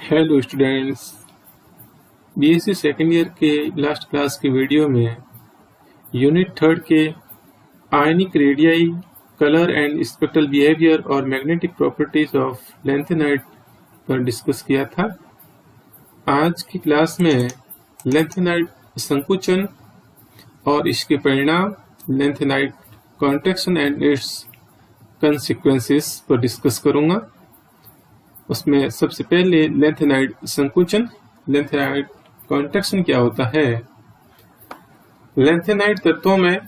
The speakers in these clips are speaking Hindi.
Hello students, BSc second year के लास्ट क्लास के वीडियो में यूनिट थर्ड के ionic radii, colour and spectral behaviour और मैग्नेटिक प्रॉपर्टीज ऑफ लैंथेनाइड पर डिस्कस किया था। आज की क्लास में लैंथेनाइड संकुचन और इसके परिणाम, lanthanide contraction and it's consequences पर डिस्कस करूंगा। उसमें सबसे पहले लैंथेनाइड संकुचन, लैंथेनाइड कॉन्ट्रैक्शन क्या होता है। लैंथेनाइड तत्वों में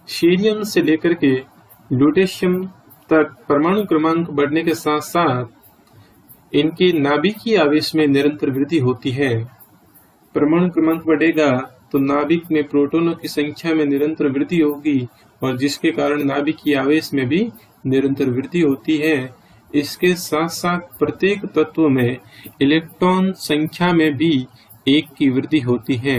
शीरियम से लेकर के ल्यूटेशियम तक परमाणु क्रमांक बढ़ने के साथ साथ इनके नाभिकीय आवेश में निरंतर वृद्धि होती है। परमाणु क्रमांक बढ़ेगा तो नाभिक में प्रोटॉनों की संख्या में निरंतर वृद्धि होगी और जिसके कारण नाभिकीय आवेश में भी निरंतर वृद्धि होती है। इसके साथ साथ प्रत्येक तत्व में इलेक्ट्रॉन संख्या में भी एक की वृद्धि होती है,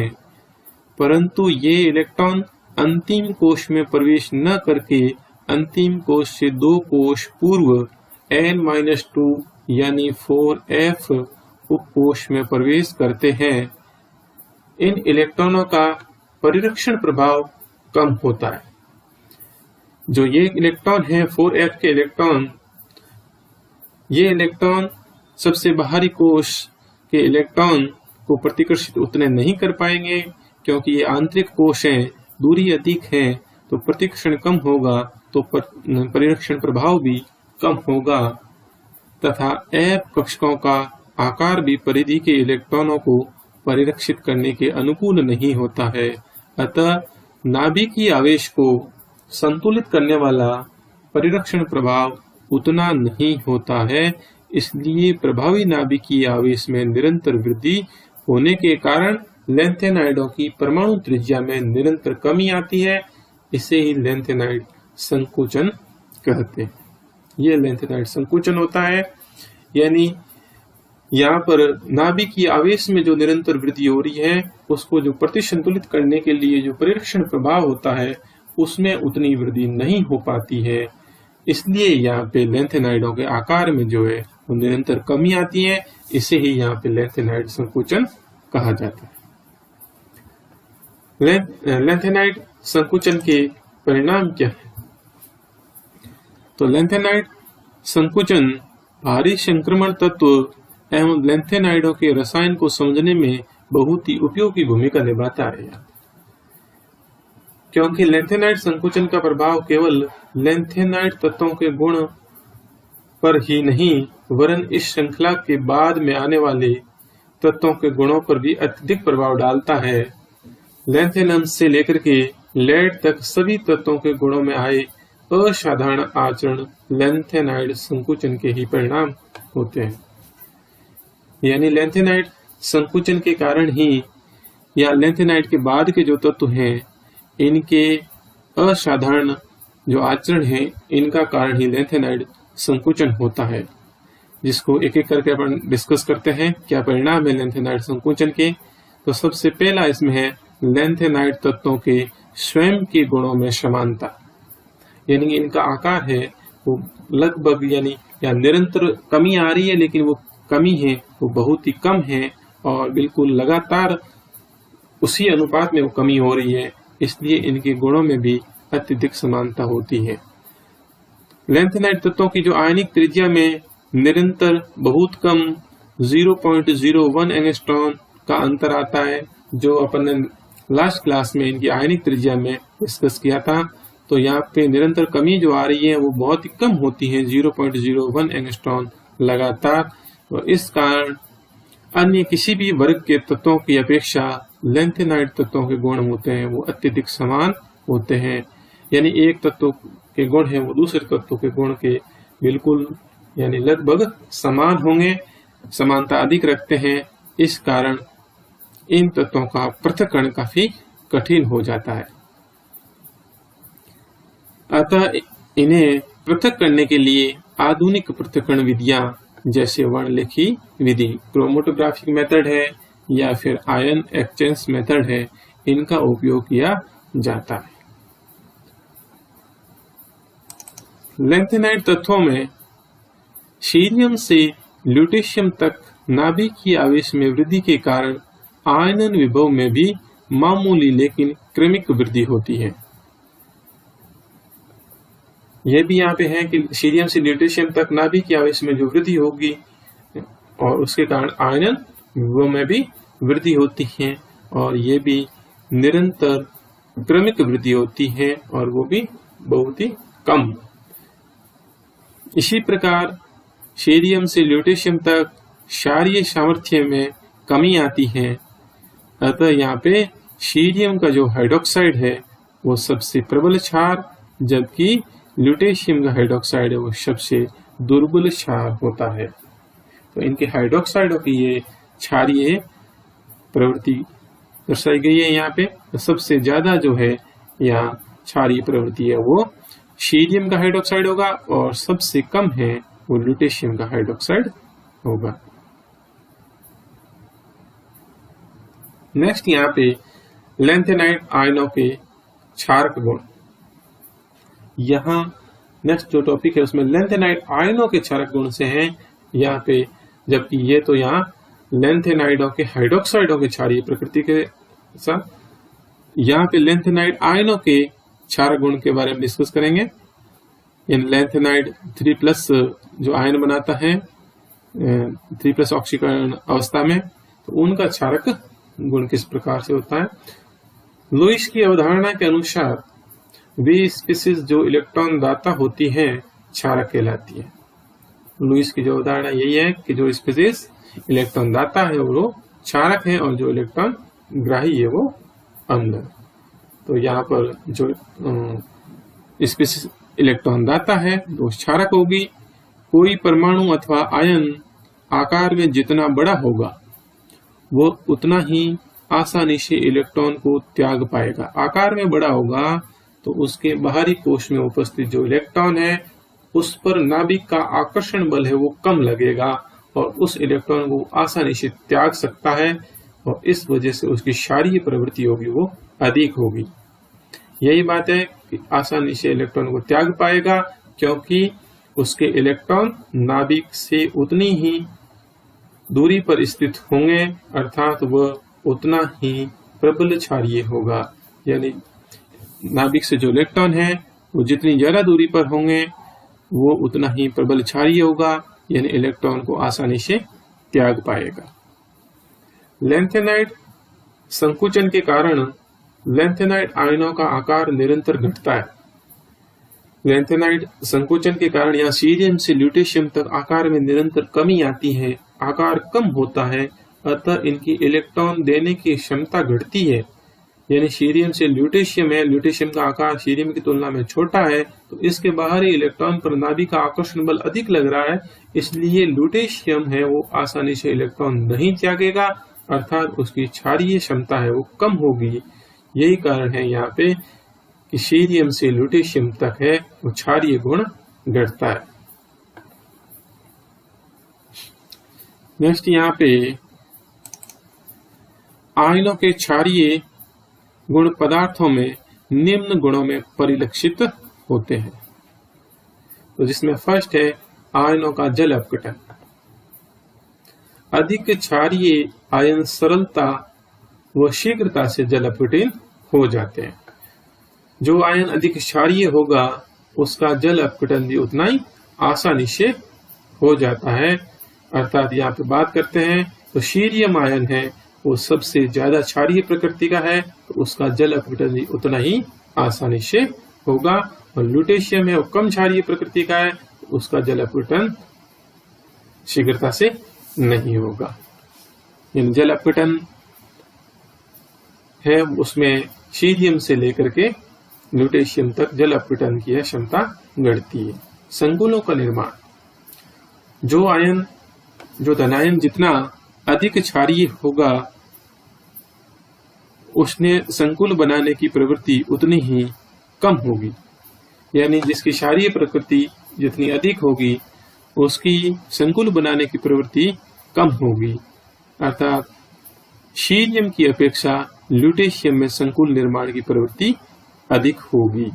परंतु ये इलेक्ट्रॉन अंतिम कोश में प्रवेश न करके अंतिम कोश से 2 कोश पूर्व N-2 यानी 4f उपकोश में प्रवेश करते हैं। इन इलेक्ट्रॉनों का परिरक्षण प्रभाव कम होता है। जो ये इलेक्ट्रॉन है 4f के इलेक्ट्रॉन, ये इलेक्ट्रॉन सबसे बाहरी कोश के इलेक्ट्रॉन को प्रतिकर्षित उतने नहीं कर पाएंगे, क्योंकि ये आंतरिक कोश हैं, दूरी अधिक है तो प्रतिकर्षण कम होगा तो परिरक्षण प्रभाव भी कम होगा तथा f कक्षकों का आकार भी परिधि के इलेक्ट्रॉनों को परिरक्षित करने के अनुकूल नहीं होता है। अतः नाभिकीय आवेश को संतुलित करने वाला परिरक्षण प्रभाव उतना नहीं होता है। इसलिए प्रभावी नाभिकीय आवेश में निरंतर वृद्धि होने के कारण लैंथेनाइडों की परमाणु त्रिज्या में निरंतर कमी आती है। इसे ही लैंथेनाइड संकुचन कहते हैं। यह लैंथेनाइड संकुचन होता है, यानी यहाँ पर नाभिकीय आवेश में जो निरंतर वृद्धि हो रही है उसको जो प्रतिसंतुलित करने के लिए जो परिरक्षण प्रभाव होता है उसमें उतनी वृद्धि नहीं हो पाती है। इसलिए यहाँ पे लैंथेनाइडों के आकार में जो है वो निरंतर कमी आती है। इसे ही यहाँ पे लैंथेनाइड संकुचन कहा जाता है। लैंथेनाइड संकुचन के परिणाम क्या है? तो लैंथेनाइड संकुचन भारी संक्रमण तत्व एवं लैंथेनाइडों के रसायन को समझने में बहुत ही उपयोगी भूमिका निभाता है, क्योंकि लैंथेनाइड संकुचन का प्रभाव केवल लैंथेनाइड तत्वों के गुण पर ही नहीं वरन इस श्रृंखला के बाद में आने वाले तत्वों के गुणों पर भी अत्यधिक प्रभाव डालता है। लैंथेनम से लेकर के लेड तक सभी तत्वों के गुणों में आए असाधारण आचरण लैंथेनाइड संकुचन के ही परिणाम होते हैं। यानी लैंथेनाइड संकुचन के कारण ही या लैंथेनाइड के बाद के जो तत्व हैं इनके असाधारण जो आचरण है इनका कारण ही लैंथेनाइड संकुचन होता है, जिसको एक एक करके अपन डिस्कस करते हैं। क्या परिणाम है लैंथेनाइड संकुचन के? तो सबसे पहला इसमें है लैंथेनाइड तत्वों के स्वयं के गुणों में समानता, यानी इनका आकार है वो लगभग यानी या निरंतर कमी आ रही है, लेकिन वो कमी है वो बहुत ही कम है और बिल्कुल लगातार उसी अनुपात में वो कमी हो रही है। इसलिए इनके गुणों में भी अत्यधिक समानता होती है। लैंथेनाइड तत्वों की जो आयनिक त्रिज्या में निरंतर बहुत कम 0.01 एंगस्ट्रॉन का अंतर आता है, जो अपन ने लास्ट क्लास में इनकी आयनिक त्रिज्या में डिस्कस किया था। तो यहाँ पे निरंतर कमी जो आ रही है वो बहुत ही कम होती है, 0.01 एंगस्ट्रॉन लगातार। और इस कारण अन्य किसी भी वर्ग के तत्वों की अपेक्षा लैंथेनाइड तत्वों के गुण होते हैं वो अत्यधिक समान होते हैं। यानी एक तत्व के गुण है वो दूसरे तत्व के गुण के बिल्कुल यानी लगभग समान होंगे, समानता अधिक रखते हैं। इस कारण इन तत्वों का पृथक्करण काफी कठिन हो जाता है। अतः इन्हें पृथक करने के लिए आधुनिक पृथक्करण विधियां जैसे वर्णलेखी विधि, क्रोमेटोग्राफिक मेथड है या फिर आयन एक्सचेंज मेथड है, इनका उपयोग किया जाता है। लैंथेनाइड तत्वों में शीरियम से ल्यूटेशियम तक नाभिकीय आवेश में वृद्धि के कारण आयनन विभव में भी मामूली लेकिन क्रमिक वृद्धि होती है। यह भी यहाँ पे है कि सीरियम से ल्यूटेशियम तक नाभिकीय आवेश में जो वृद्धि होगी और उसके कारण आयनन विभव में भी वृद्धि होती है, और ये भी निरंतर क्रमिक वृद्धि होती है और वो भी बहुत ही कम। इसी प्रकार सीरियम से ल्यूटेशियम तक क्षारीय सामर्थ्य में कमी आती है। अतः यहाँ पे सीरियम का जो हाइड्रोक्साइड है वो सबसे प्रबल क्षार, जबकि ल्यूटेशियम का हाइड्रोक्साइड है वो सबसे दुर्बल क्षार होता है। तो इनके हाइड्रोक्साइडों की ये क्षारीय प्रवृत्ति दर्शाई गई है यहाँ पे। तो सबसे ज्यादा जो है यहाँ क्षारीय प्रवृत्ति है वो सीरियम का हाइड्रोक्साइड होगा, और सबसे कम है वो ल्यूटेशियम का हाइड्रोक्साइड होगा। नेक्स्ट यहाँ पे लैंथेनाइड आयनों के क्षारक गुण। यहाँ नेक्स्ट जो टॉपिक है उसमें लैंथेनाइड आयनों के क्षारक गुण से हैं यहाँ पे, जबकि ये तो यहाँ लैंथेनाइडों के हाइड्रोक्साइडों के क्षारीय प्रकृति के साथ, यहाँ पे लैंथेनाइड आयनों के क्षारक गुण के बारे में डिस्कस करेंगे। इन लैंथेनाइड 3+ जो आयन बनाता है 3+ ऑक्सीकरण अवस्था में, तो उनका क्षारक गुण किस प्रकार से होता है। लुईस की अवधारणा के अनुसार वे स्पीसीज जो इलेक्ट्रॉन दाता होती है क्षारक कहलाती है। लुईस की जो अवधारणा यही है कि जो स्पीसीज इलेक्ट्रॉन दाता है वो क्षारक है, और जो इलेक्ट्रॉन ग्राही है वो अम्ल। तो यहाँ पर जो स्पीसीज इलेक्ट्रॉन दाता है वो क्षारक होगी। कोई परमाणु अथवा आयन आकार में जितना बड़ा होगा वो उतना ही आसानी से इलेक्ट्रॉन को त्याग पाएगा। आकार में बड़ा होगा तो उसके बाहरी कोश में उपस्थित जो इलेक्ट्रॉन है उस पर नाभिक का आकर्षण बल है वो कम लगेगा, और उस इलेक्ट्रॉन को आसानी से त्याग सकता है, और इस वजह से उसकी क्षारीय प्रवृत्ति होगी वो अधिक होगी। यही बात है कि आसानी से इलेक्ट्रॉन को त्याग पाएगा, क्योंकि उसके इलेक्ट्रॉन नाभिक से उतनी ही दूरी पर स्थित होंगे, अर्थात वह उतना ही प्रबल क्षारीय होगा। यानी नाभिक से जो इलेक्ट्रॉन है वो जितनी ज्यादा दूरी पर होंगे वो उतना ही प्रबल क्षारीय होगा, यानी इलेक्ट्रॉन को आसानी से त्याग पाएगा। लैंथेनाइड संकुचन के कारण लैंथेनाइड आयनों का आकार निरंतर घटता है। लैंथेनाइड संकुचन के कारण यहाँ सीरियम से ल्यूटेशियम तक आकार में निरंतर कमी आती है, आकार कम होता है, अतः इनकी इलेक्ट्रॉन देने की क्षमता घटती है। यानी सीरियम से ल्यूटेशियम है, ल्यूटेशियम का आकार सीरियम की तुलना में छोटा है, तो इसके बाहरी इलेक्ट्रॉन पर नाभिक का आकर्षण बल अधिक लग रहा है, इसलिए ल्यूटेशियम है वो आसानी से इलेक्ट्रॉन नहीं त्यागेगा, अर्थात उसकी क्षारीय क्षमता है वो कम होगी। यही कारण है यहाँ पे कि सीरियम से ल्यूटेशियम तक है वो क्षारीय गुण घटता है। नेक्स्ट यहाँ पे आयनों के क्षारीय गुण पदार्थों में निम्न गुणों में परिलक्षित होते हैं। तो जिसमें फर्स्ट है आयनों का जल अपघटन। अधिक क्षारीय आयन सरलता व शीघ्रता से जल अपघटित हो जाते हैं। जो आयन अधिक क्षारीय होगा उसका जल अपघटन भी उतना ही आसानी से हो जाता है। अर्थात यहाँ पे बात करते हैं तो सीरियम आयन है वो सबसे ज्यादा क्षारीय प्रकृति का है, तो उसका जल अपघटन भी उतना ही आसानी से होगा। और ल्यूटेशियम है वो कम क्षारीय प्रकृति का है, तो उसका जल अपघटन शीघ्रता से नहीं होगा। इन जल अपघटन है उसमें सीरियम से लेकर के ल्यूटेशियम तक जल अपघटन की क्षमता घटती है। संकुलों का निर्माण। जो धनायन जितना अधिक क्षारीय होगा उसने संकुल बनाने की प्रवृत्ति उतनी ही कम होगी। यानी जिसकी क्षारीय प्रकृति जितनी अधिक होगी उसकी संकुल बनाने की प्रवृत्ति कम होगी। अर्थात सीरियम की अपेक्षा ल्यूटेशियम में संकुल निर्माण की प्रवृत्ति अधिक होगी।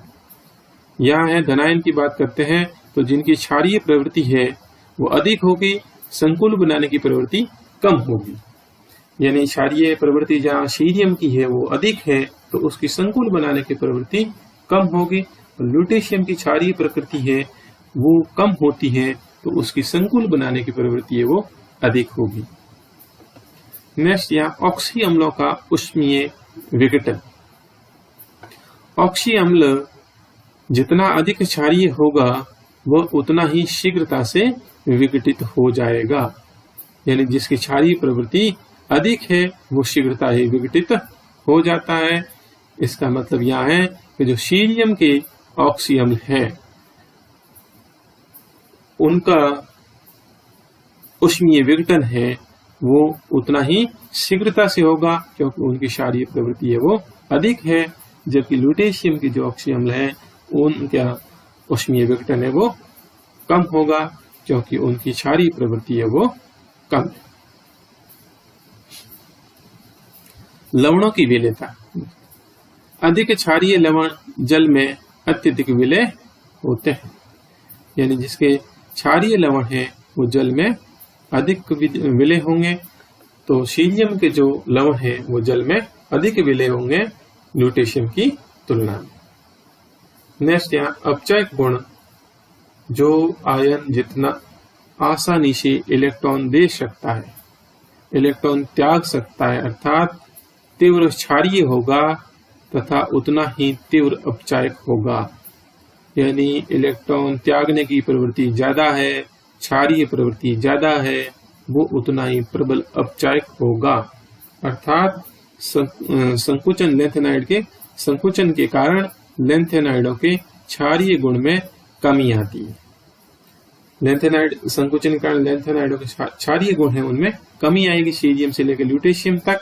यहाँ है धनायन की बात करते हैं तो जिनकी क्षारीय प्रवृत्ति है वो अधिक होगी संकुल बनाने की प्रवृत्ति कम होगी। यानी क्षारीय प्रवृत्ति जहाँ शीरियम की है वो अधिक है तो उसकी संकुल बनाने की प्रवृत्ति कम होगी, और ल्यूटेशियम की क्षारीय प्रकृति है वो कम होती है तो उसकी संकुल बनाने की प्रवृत्ति है वो अधिक होगी। नेक्स्ट यहाँ ऑक्सी अम्लों का उष्मीय विघटन। ऑक्सी अम्ल जितना अधिक क्षारीय होगा वह उतना ही शीघ्रता से विघटित हो जाएगा। यानी जिसकी क्षारीय प्रवृत्ति अधिक है वो शीघ्रता ही विघटित हो जाता है। इसका मतलब यह है कि जो शीरियम के ऑक्सी अम्ल है उनका उष्मीय विघटन है वो उतना ही शीघ्रता से होगा क्योंकि उनकी क्षारीय प्रवृत्ति है वो अधिक है, जबकि ल्यूटेशियम की जो ऑक्सी अम्ल है उनका उष्मीय विघटन है वो कम होगा क्योंकि उनकी क्षारीय प्रवृत्ति है वो कम है। लवणों की विलेयता। अधिक क्षारीय लवण जल में अत्यधिक विलेय होते हैं। यानी जिसके क्षारीय लवण है वो जल में अधिक विलेय होंगे, तो शीरियम के जो लवण है वो जल में अधिक विलेय होंगे ल्यूटेशियम की तुलना में। नेक्स्ट यहाँ अपचयक गुण। जो आयन जितना आसानी से इलेक्ट्रॉन दे सकता है, इलेक्ट्रॉन त्याग सकता है, अर्थात तीव्र क्षारीय होगा तथा उतना ही तीव्र अपचायक होगा। यानी इलेक्ट्रॉन त्यागने की प्रवृत्ति ज्यादा है, क्षारीय प्रवृत्ति ज्यादा है, वो उतना ही प्रबल अपचायक होगा। अर्थात संकुचन लेंथेनाइड के संकुचन के कारण लेंथेनाइडों के क्षारीय गुण में कमी आती है। लेंथेनाइड संकुचन के कारण लेंथेनाइडों के क्षारीय गुण है उनमें कमी आएगी शीरियम से लेकर ल्यूटेशियम तक।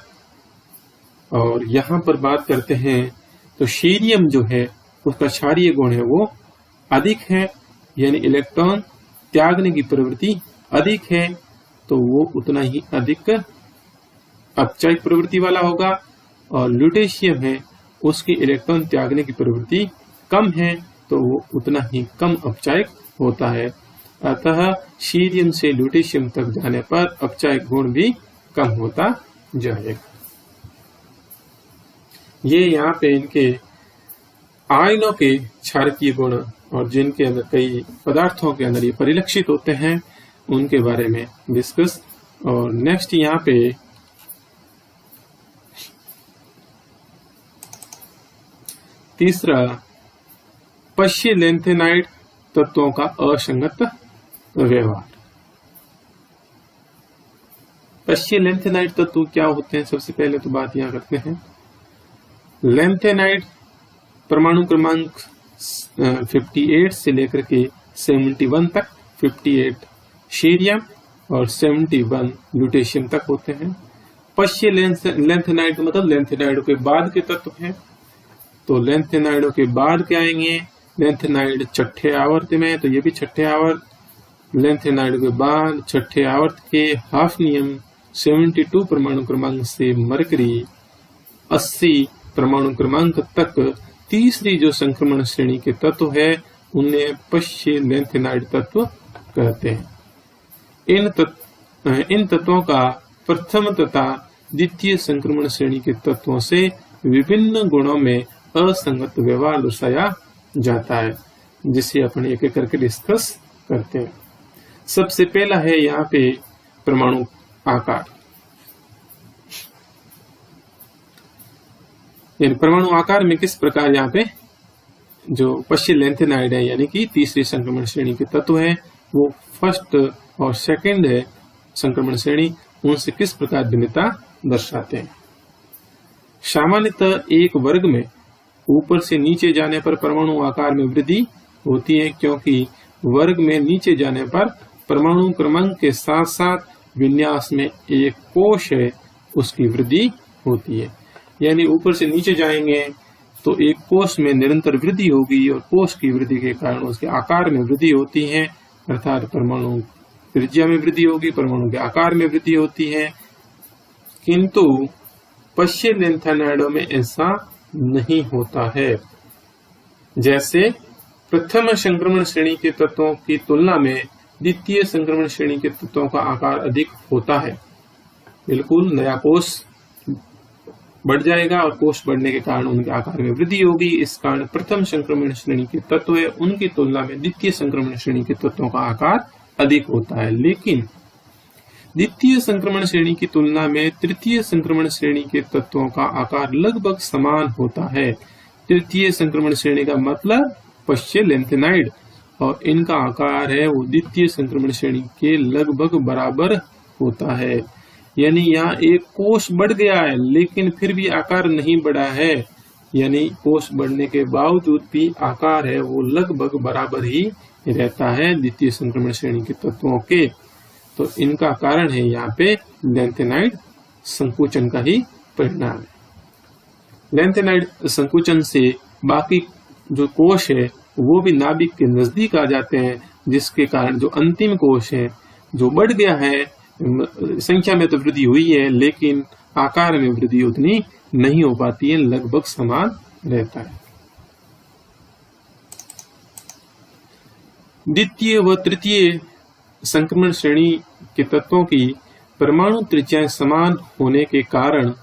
और यहाँ पर बात करते हैं तो शीरियम जो है उसका क्षारीय गुण है वो अधिक है, यानी इलेक्ट्रॉन त्यागने की प्रवृत्ति अधिक है तो वो उतना ही अधिक अपचायक प्रवृत्ति वाला होगा। और ल्यूटेशियम है उसकी इलेक्ट्रॉन त्यागने की प्रवृत्ति कम है तो वो उतना ही कम अपचायक होता है। अतः शीरियम से ल्यूटेशियम तक जाने पर अपचायक गुण भी कम होता जाएगा। ये यहाँ पे इनके आयनों के क्षारकीय गुण और जिनके अंदर कई पदार्थों के अंदर ये परिलक्षित होते हैं उनके बारे में डिस्कस। और नेक्स्ट यहाँ पे तीसरा पश्य लेंथेनाइड तत्वों का असंगत व्यवहार। पश्य लेंथेनाइड तत्व क्या होते हैं, सबसे पहले तो बात यहां करते हैं। लेंथेनाइड परमाणु क्रमांक 58 से लेकर के 71 तक, 58 शीरियम और 71 ल्यूटेशियम तक होते हैं। पश्य लेंथेनाइड मतलब लेंथेनाइड के बाद के तत्व हैं। तो लेंथेनाइडों के बाद क्या आएंगे, लेंथेनाइड छठे आवर्त में है तो ये भी छठे आवर्त। लेंथेनाइड के बाद छठे आवर्त के हाफनियम 72 परमाणु क्रमांक से मरकरी 80 परमाणु क्रमांक तक तीसरी जो संक्रमण श्रेणी के तत्व है उन्हें पश्य लेंथेनाइड तत्व कहते हैं। इन तत्वों का प्रथम तथा द्वितीय संक्रमण श्रेणी के तत्वों से विभिन्न गुणों में असंगत व्यवहार दर्शाया जाता है, जिसे अपन एक एक करके डिस्कस करते हैं। सबसे पहला है यहाँ पे परमाणु आकार। यानी परमाणु आकार में किस प्रकार यहाँ पे जो पश्य लेंथेनाइड है यानी कि तीसरी संक्रमण श्रेणी के तत्व है वो फर्स्ट और सेकंड है संक्रमण श्रेणी, उनसे किस प्रकार भिन्नता दर्शाते हैं। सामान्यतः एक वर्ग में ऊपर से नीचे जाने पर परमाणु आकार में वृद्धि होती है, क्योंकि वर्ग में नीचे जाने पर परमाणु क्रमांक के साथ साथ विन्यास में एक कोश है उसकी वृद्धि होती है। यानी ऊपर से नीचे जाएंगे तो एक कोश में निरंतर वृद्धि होगी और कोश की वृद्धि के कारण उसके आकार में वृद्धि होती है, अर्थात परमाणु त्रिज्या में वृद्धि होगी, परमाणु के आकार में वृद्धि होती है। किंतु पश्य लेंथेनाइडों में ऐसा नहीं होता है। जैसे प्रथम संक्रमण श्रेणी के तत्वों की तुलना में द्वितीय संक्रमण श्रेणी के तत्वों का आकार अधिक होता है। बिल्कुल नया कोष बढ़ जाएगा और कोष बढ़ने के कारण उनके आकार में वृद्धि होगी। इस कारण प्रथम संक्रमण श्रेणी के तत्व है उनकी तुलना में द्वितीय संक्रमण श्रेणी के तत्वों का आकार अधिक होता है। लेकिन द्वितीय संक्रमण श्रेणी की तुलना में तृतीय संक्रमण श्रेणी के तत्वों का आकार लगभग समान होता है। तृतीय संक्रमण श्रेणी का मतलब पश्य लैंथेनाइड, और इनका आकार है वो द्वितीय संक्रमण श्रेणी के लगभग बराबर होता है। यानी यहाँ एक कोष बढ़ गया है लेकिन फिर भी आकार नहीं बढ़ा है, यानी कोष बढ़ने के बावजूद भी आकार है वो लगभग बराबर ही रहता है द्वितीय संक्रमण श्रेणी के तत्वों के। तो इनका कारण है यहाँ पे लैंथेनाइड संकुचन का ही परिणाम है। लैंथेनाइड संकुचन से बाकी जो कोष है वो भी नाभिक के नजदीक आ जाते हैं, जिसके कारण जो अंतिम कोष है जो बढ़ गया है, संख्या में तो वृद्धि हुई है लेकिन आकार में वृद्धि उतनी नहीं हो पाती है, लगभग समान रहता है। द्वितीय व तृतीय संक्रमण श्रेणी के तत्वों की परमाणु त्रिज्याएं समान होने के कारण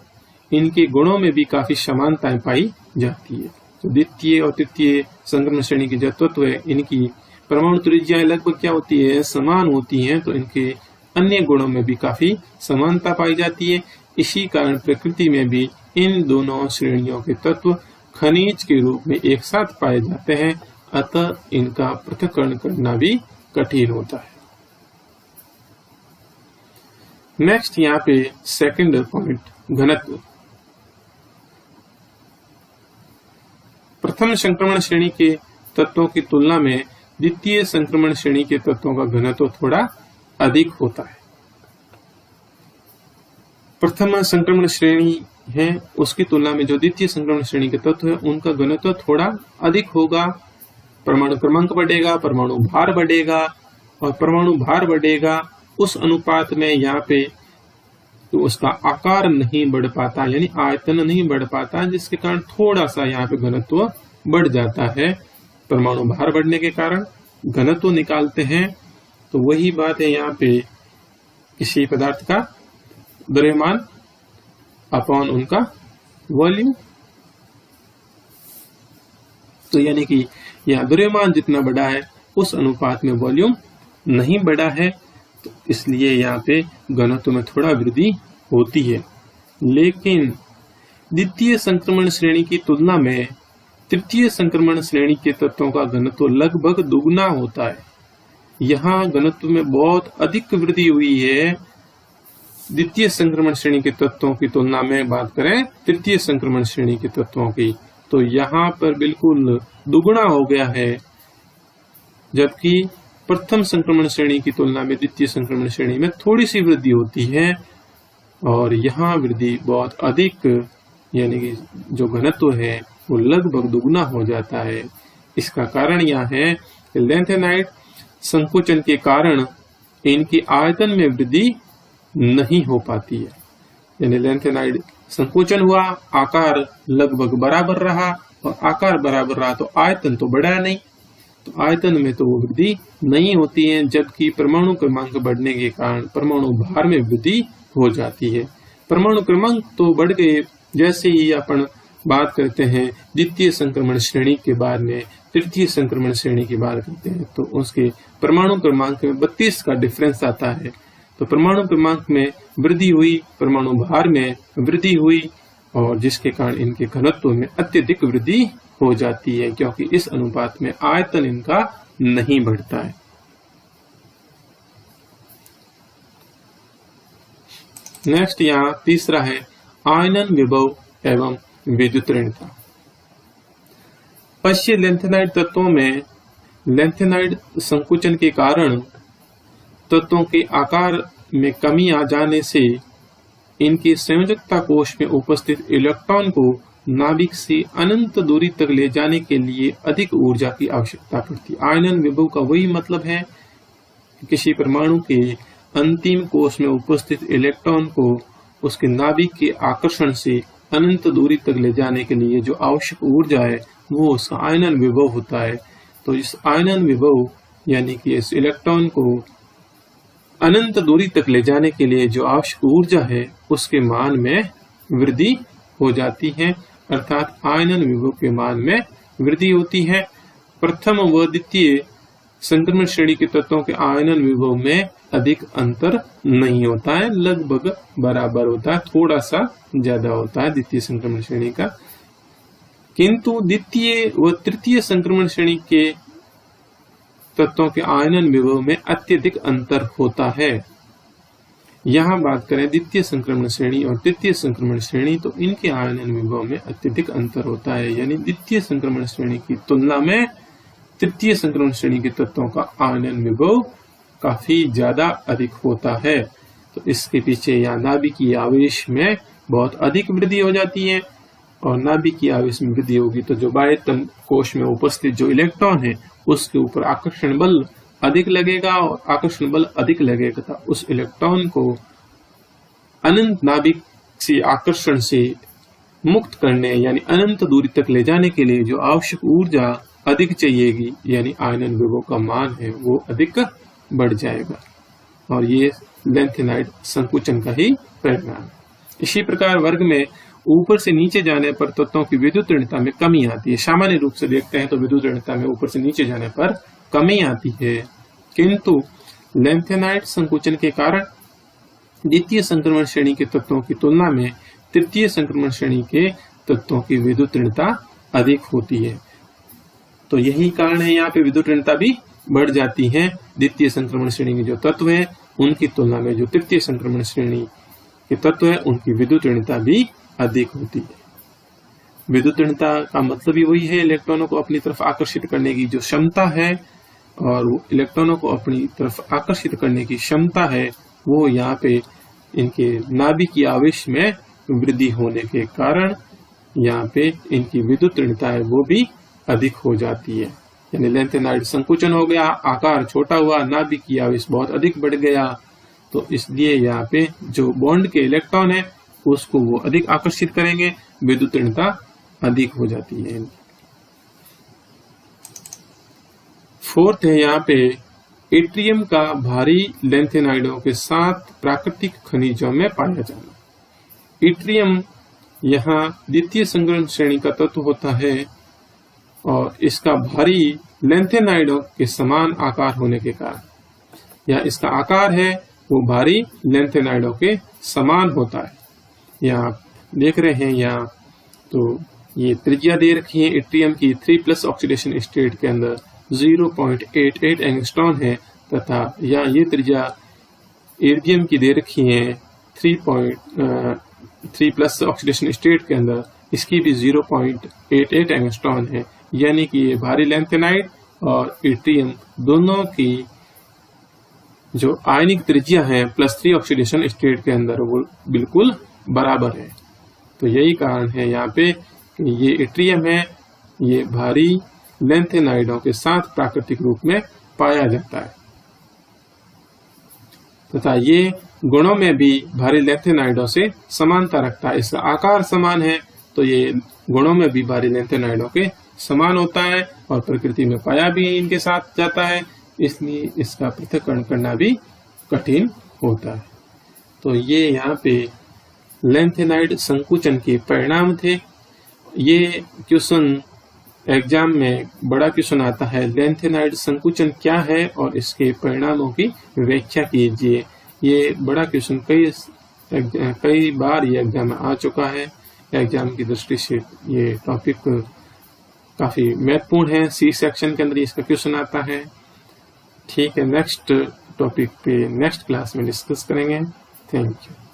इनके गुणों में भी काफी समानताएं पाई जाती है। तो द्वितीय और तृतीय संक्रमण श्रेणी के जो तत्व है इनकी परमाणु त्रिज्याएं लगभग क्या होती है, समान होती हैं, तो इनके अन्य गुणों में भी काफी समानता पाई जाती है। इसी कारण प्रकृति में भी इन दोनों श्रेणियों के तत्व खनिज के रूप में एक साथ पाए जाते हैं, अतः इनका पृथक्करण करना भी कठिन होता है। नेक्स्ट यहाँ पे सेकंड पॉइंट, घनत्व। प्रथम संक्रमण श्रेणी के तत्वों की तुलना में द्वितीय संक्रमण श्रेणी के तत्वों का घनत्व थोड़ा अधिक होता है। प्रथम संक्रमण श्रेणी है उसकी तुलना में जो द्वितीय संक्रमण श्रेणी के तत्व है उनका घनत्व थोड़ा अधिक होगा। परमाणु क्रमांक बढ़ेगा, परमाणु भार बढ़ेगा, और परमाणु भार बढ़ेगा उस अनुपात में यहाँ पे तो उसका आकार नहीं बढ़ पाता, यानी आयतन नहीं बढ़ पाता, जिसके कारण थोड़ा सा यहाँ पे घनत्व बढ़ जाता है। परमाणु भार बढ़ने के कारण घनत्व निकालते हैं तो वही बात है यहाँ पे किसी पदार्थ का द्रव्यमान अपॉन उनका वॉल्यूम। तो यानी कि यहाँ द्रव्यमान जितना बढ़ा है उस अनुपात में वॉल्यूम नहीं बढ़ा है, तो इसलिए यहाँ पे घनत्व में थोड़ा वृद्धि होती है। लेकिन द्वितीय संक्रमण श्रेणी की तुलना में तृतीय संक्रमण श्रेणी के तत्वों का घनत्व लगभग दुगना होता है। यहाँ घनत्व में बहुत अधिक वृद्धि हुई है द्वितीय संक्रमण श्रेणी के तत्वों की तुलना में बात करें तृतीय संक्रमण श्रेणी के तत्वों की, तो यहाँ पर बिल्कुल दुगुना हो गया है। जबकि प्रथम संक्रमण श्रेणी की तुलना में द्वितीय संक्रमण श्रेणी में थोड़ी सी वृद्धि होती है, और यहाँ वृद्धि बहुत अधिक, यानी कि जो घनत्व है वो लगभग दुगना हो जाता है। इसका कारण यह है कि लैंथेनाइड संकुचन के कारण इनकी आयतन में वृद्धि नहीं हो पाती है। यानी लैंथेनाइड संकुचन हुआ, आकार लगभग बराबर रहा, और आकार बराबर रहा तो आयतन तो बढ़ा नहीं, तो आयतन में तो वो वृद्धि नहीं होती है। जबकि परमाणु क्रमांक बढ़ने के कारण परमाणु भार में वृद्धि हो जाती है। परमाणु क्रमांक तो बढ़ गए, जैसे ही अपन बात करते हैं द्वितीय संक्रमण श्रेणी के बारे में तृतीय संक्रमण श्रेणी की बात करते हैं तो उसके परमाणु क्रमांक में 32 का डिफरेंस आता है। तो परमाणु क्रमांक में वृद्धि हुई, परमाणु भार में वृद्धि हुई, और जिसके कारण इनके घनत्व में अत्यधिक वृद्धि हो जाती है, क्योंकि इस अनुपात में आयतन इनका नहीं बढ़ता है। नेक्स्ट यहाँ तीसरा है आयनन विभव एवं विद्युत ऋणता। पश्य लैंथेनाइड तत्वों में लैंथेनाइड संकुचन के कारण तत्वों के आकार में कमी आ जाने से इनकी संयोजकता कोश में उपस्थित इलेक्ट्रॉन को नाभिक से अनंत दूरी तक ले जाने के लिए अधिक ऊर्जा की आवश्यकता पड़ती है। आयनन विभव का वही मतलब है कि किसी परमाणु के अंतिम कोश में उपस्थित इलेक्ट्रॉन को उसके नाभिक के आकर्षण से अनंत दूरी तक ले जाने के लिए जो आवश्यक ऊर्जा है वो उसका आयनन विभव होता है। तो इस आयनन विभव यानी कि इस इलेक्ट्रॉन को अनंत दूरी तक ले जाने के लिए जो आवश्यक ऊर्जा है उसके मान में वृद्धि हो जाती है, अर्थात आयनन विभव के मान में वृद्धि होती है। प्रथम व द्वितीय संक्रमण श्रेणी के तत्वों के आयनन विभव में अधिक अंतर नहीं होता है, लगभग बराबर होता है, थोड़ा सा ज्यादा होता है द्वितीय संक्रमण श्रेणी का। किंतु द्वितीय व तृतीय संक्रमण श्रेणी के तत्वों के आयनन विभव में अत्यधिक अंतर होता है। यहाँ बात करें द्वितीय संक्रमण श्रेणी और तृतीय संक्रमण श्रेणी, तो इनके आयनन विभव में अत्यधिक अंतर होता है, यानी द्वितीय संक्रमण श्रेणी की तुलना में तृतीय संक्रमण श्रेणी के तत्वों का आयनन विभव काफी ज्यादा अधिक होता है। तो इसके पीछे यहाँ नाभिकीय आवेश में बहुत अधिक वृद्धि हो जाती है, और नाभिकीय आवेश में वृद्धि होगी तो जो बाह्यतम कोश में उपस्थित जो इलेक्ट्रॉन है उसके ऊपर आकर्षण बल अधिक लगेगा, और आकर्षण बल अधिक लगेगा तो उस इलेक्ट्रॉन को अनंत नाभिक से आकर्षण से मुक्त करने यानी अनंत दूरी तक ले जाने के लिए जो आवश्यक ऊर्जा अधिक चाहिएगी, यानी आयनन विभव का मान है वो अधिक बढ़ जाएगा, और ये लेंथेनाइड संकुचन का ही परिणाम है। इसी प्रकार वर्ग में ऊपर से नीचे जाने पर तत्वों की विद्युत ऋणता में कमी आती है। सामान्य रूप से देखते हैं तो विद्युत ऋणता में ऊपर से नीचे जाने पर कमी आती है, किंतु लेंथेनाइड संकुचन के कारण द्वितीय संक्रमण श्रेणी के तत्वों की तुलना में तृतीय संक्रमण श्रेणी के तत्वों की विद्युत ऋणता अधिक होती है। तो यही कारण है यहाँ पे विद्युत ऋणता भी बढ़ जाती है। द्वितीय संक्रमण श्रेणी के जो तत्व है उनकी तुलना में जो तृतीय संक्रमण श्रेणी के तत्व है उनकी विद्युत ऋणता भी अधिक होती है। विद्युत ऋणता का मतलब ही वही है, इलेक्ट्रॉनों को अपनी तरफ आकर्षित करने की जो क्षमता है, और वो इलेक्ट्रॉनों को अपनी तरफ आकर्षित करने की क्षमता है वो यहाँ पे इनके नाभिकीय आवेश में वृद्धि होने के कारण यहाँ पे इनकी विद्युत ऋणता है वो भी अधिक हो जाती है। यानी लेंथेनाइड संकुचन हो गया, आकार छोटा हुआ, नाभिकीय आवेश बहुत अधिक बढ़ गया, तो इसलिए यहाँ पे जो बॉन्ड के इलेक्ट्रॉन है उसको वो अधिक आकर्षित करेंगे, विद्युत ऋणता अधिक हो जाती है। फोर्थ है यहाँ पे एट्रियम का भारी लेंथेनाइडों के साथ प्राकृतिक खनिजों में पाया जाना। एट्रियम यहाँ द्वितीय संक्रमण श्रेणी का तत्व होता है, और इसका भारी लेंथेनाइडों के समान आकार होने के कारण या इसका आकार है वो भारी लेंथेनाइडों के समान होता है। यहाँ आप देख रहे हैं यहाँ तो ये त्रिज्या दे रखी है एट्रियम की 3+ ऑक्सीडेशन स्टेट के अंदर 0.88 एंगस्ट्रॉन है, तथा यहाँ ये त्रिज्या इर्डियम की दे रखी है 3+ ऑक्सीडेशन स्टेट के अंदर, इसकी भी 0.88 एंगस्ट्रॉन है। यानी कि ये भारी लेंथेनाइड और इट्रियम दोनों की जो आयनिक त्रिज्या है +3 ऑक्सीडेशन स्टेट के अंदर वो बिल्कुल बराबर है। तो यही कारण है यहाँ पे ये इट्रियम है, ये भारी लेंथेनाइडों के साथ प्राकृतिक रूप में पाया जाता है, तथा ये गुणों में भी भारी लेंथेनाइडों से समानता रखता है। इसका आकार समान है तो ये गुणों में भी भारी लेंथेनाइडों के समान होता है, और प्रकृति में पाया भी इनके साथ जाता है, इसलिए इसका पृथक्करण करना भी कठिन होता है। तो ये यहाँ पे लेंथेनाइड संकुचन के परिणाम थे। ये क्वेश्चन एग्जाम में बड़ा क्वेश्चन आता है, लेंथेनाइड संकुचन क्या है और इसके परिणामों की व्याख्या कीजिए। ये बड़ा क्वेश्चन कई बार ये एग्जाम में आ चुका है। एग्जाम की दृष्टि से ये टॉपिक काफी महत्वपूर्ण है। सी सेक्शन के अंदर इसका क्वेश्चन आता है। ठीक है, नेक्स्ट टॉपिक पे नेक्स्ट क्लास में डिस्कस करेंगे। Thank you.